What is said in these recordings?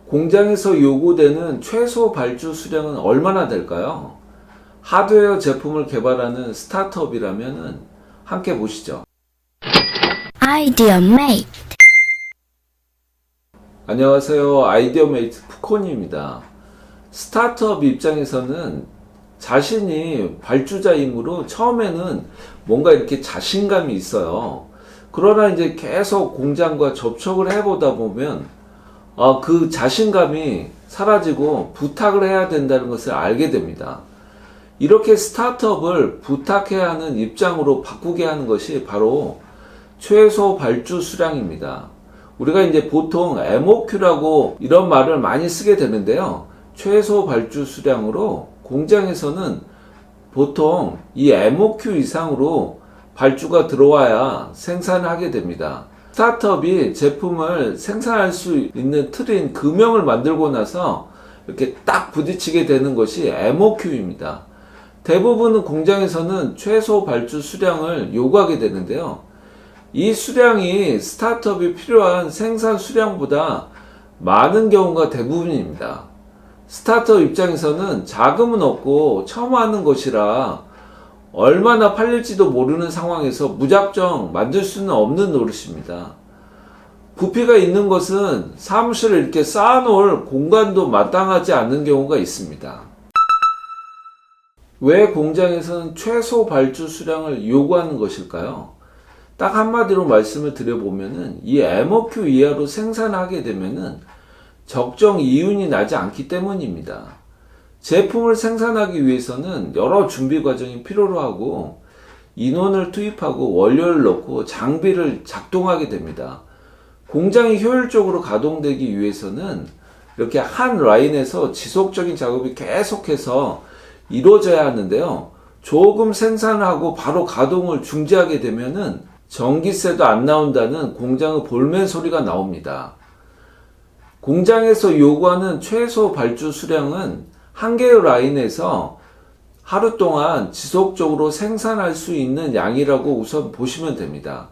공장에서 요구되는 최소 발주 수량은 얼마나 될까요? 하드웨어 제품을 개발하는 스타트업이라면 함께 보시죠. 아이디어 메이트. 안녕하세요. 아이디어 메이트 푸코니입니다. 스타트업 입장에서는 자신이 발주자이므로 처음에는 뭔가 이렇게 자신감이 있어요. 그러나 이제 계속 공장과 접촉을 해보다 보면 그 자신감이 사라지고 부탁을 해야 된다는 것을 알게 됩니다. 이렇게 스타트업을 부탁해야 하는 입장으로 바꾸게 하는 것이 바로 최소 발주 수량입니다. 우리가 이제 보통 MOQ라고 이런 말을 많이 쓰게 되는데요. 최소 발주 수량으로 공장에서는 보통 이 MOQ 이상으로 발주가 들어와야 생산을 하게 됩니다. 스타트업이 제품을 생산할 수 있는 틀인 금형을 만들고 나서 이렇게 딱 부딪히게 되는 것이 MOQ입니다. 대부분 공장에서는 최소 발주 수량을 요구하게 되는데요. 이 수량이 스타트업이 필요한 생산 수량보다 많은 경우가 대부분입니다. 스타트업 입장에서는 자금은 없고 처음 하는 것이라 얼마나 팔릴지도 모르는 상황에서 무작정 만들 수는 없는 노릇입니다. 부피가 있는 것은 사무실을 이렇게 쌓아놓을 공간도 마땅하지 않는 경우가 있습니다. 왜 공장에서는 최소 발주 수량을 요구하는 것일까요? 딱 한마디로 말씀을 드려보면은 이 MOQ 이하로 생산하게 되면은 적정 이윤이 나지 않기 때문입니다. 제품을 생산하기 위해서는 여러 준비 과정이 필요로 하고 인원을 투입하고 원료를 넣고 장비를 작동하게 됩니다. 공장이 효율적으로 가동되기 위해서는 이렇게 한 라인에서 지속적인 작업이 계속해서 이루어져야 하는데요. 조금 생산을 하고 바로 가동을 중지하게 되면은 전기세도 안 나온다는 공장의 볼멘 소리가 나옵니다. 공장에서 요구하는 최소 발주 수량은 한 개의 라인에서 하루 동안 지속적으로 생산할 수 있는 양이라고 우선 보시면 됩니다.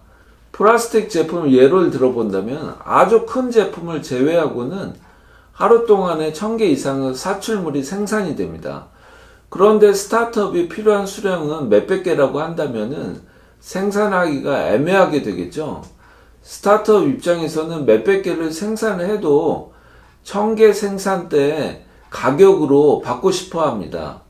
플라스틱 제품을 예를 들어본다면 아주 큰 제품을 제외하고는 하루 동안에 1000개 이상의 사출물이 생산이 됩니다. 그런데 스타트업이 필요한 수량은 몇백 개라고 한다면은 생산하기가 애매하게 되겠죠. 스타트업 입장에서는 몇백 개를 생산을 해도 1000개 생산 때 가격으로 받고 싶어 합니다.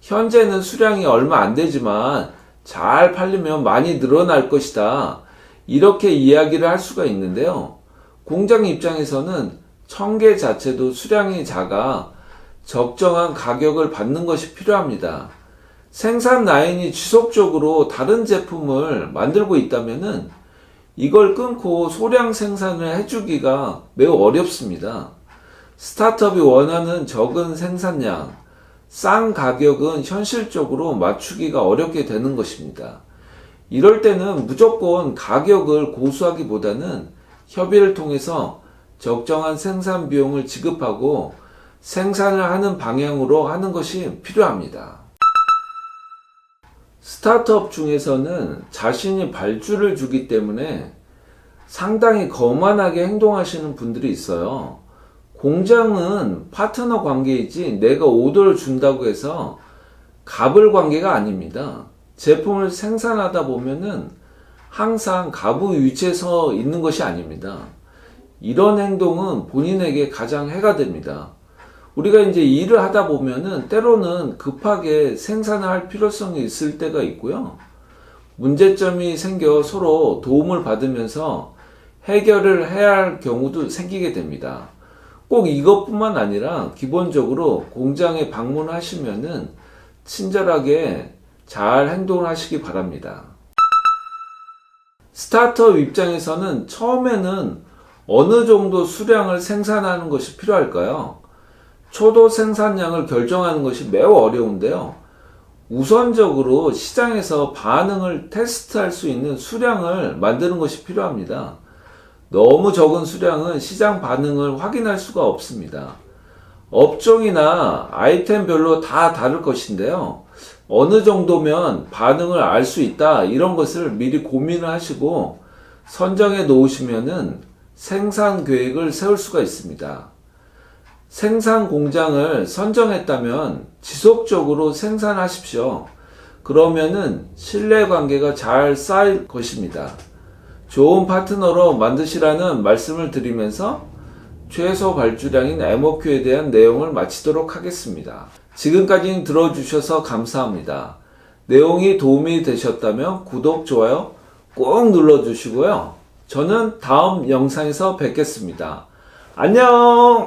현재는 수량이 얼마 안 되지만 잘 팔리면 많이 늘어날 것이다. 이렇게 이야기를 할 수가 있는데요. 공장 입장에서는 1000개 자체도 수량이 작아 적정한 가격을 받는 것이 필요합니다. 생산 라인이 지속적으로 다른 제품을 만들고 있다면은 이걸 끊고 소량 생산을 해주기가 매우 어렵습니다. 스타트업이 원하는 적은 생산량, 싼 가격은 현실적으로 맞추기가 어렵게 되는 것입니다. 이럴 때는 무조건 가격을 고수하기보다는 협의를 통해서 적정한 생산 비용을 지급하고 생산을 하는 방향으로 하는 것이 필요합니다. 스타트업 중에서는 자신이 발주를 주기 때문에 상당히 거만하게 행동하시는 분들이 있어요. 공장은 파트너 관계이지 내가 오더를 준다고 해서 갑을 관계가 아닙니다. 제품을 생산하다 보면은 항상 갑의 위치에 서 있는 것이 아닙니다. 이런 행동은 본인에게 가장 해가 됩니다. 우리가 이제 일을 하다 보면은 때로는 급하게 생산을 할 필요성이 있을 때가 있고요. 문제점이 생겨 서로 도움을 받으면서 해결을 해야 할 경우도 생기게 됩니다. 꼭 이것뿐만 아니라 기본적으로 공장에 방문하시면은 친절하게 잘 행동을 하시기 바랍니다. 스타트업 입장에서는 처음에는 어느 정도 수량을 생산하는 것이 필요할까요? 초도 생산량을 결정하는 것이 매우 어려운데요. 우선적으로 시장에서 반응을 테스트할 수 있는 수량을 만드는 것이 필요합니다. 너무 적은 수량은 시장 반응을 확인할 수가 없습니다. 업종이나 아이템별로 다 다를 것인데요. 어느 정도면 반응을 알 수 있다, 이런 것을 미리 고민을 하시고 선정해 놓으시면은 생산 계획을 세울 수가 있습니다. 생산 공장을 선정했다면 지속적으로 생산하십시오. 그러면은 신뢰 관계가 잘 쌓일 것입니다. 좋은 파트너로 만드시라는 말씀을 드리면서 최소 발주량인 MOQ에 대한 내용을 마치도록 하겠습니다. 지금까지 들어주셔서 감사합니다. 내용이 도움이 되셨다면 구독, 좋아요 꼭 눌러주시고요. 저는 다음 영상에서 뵙겠습니다. 안녕!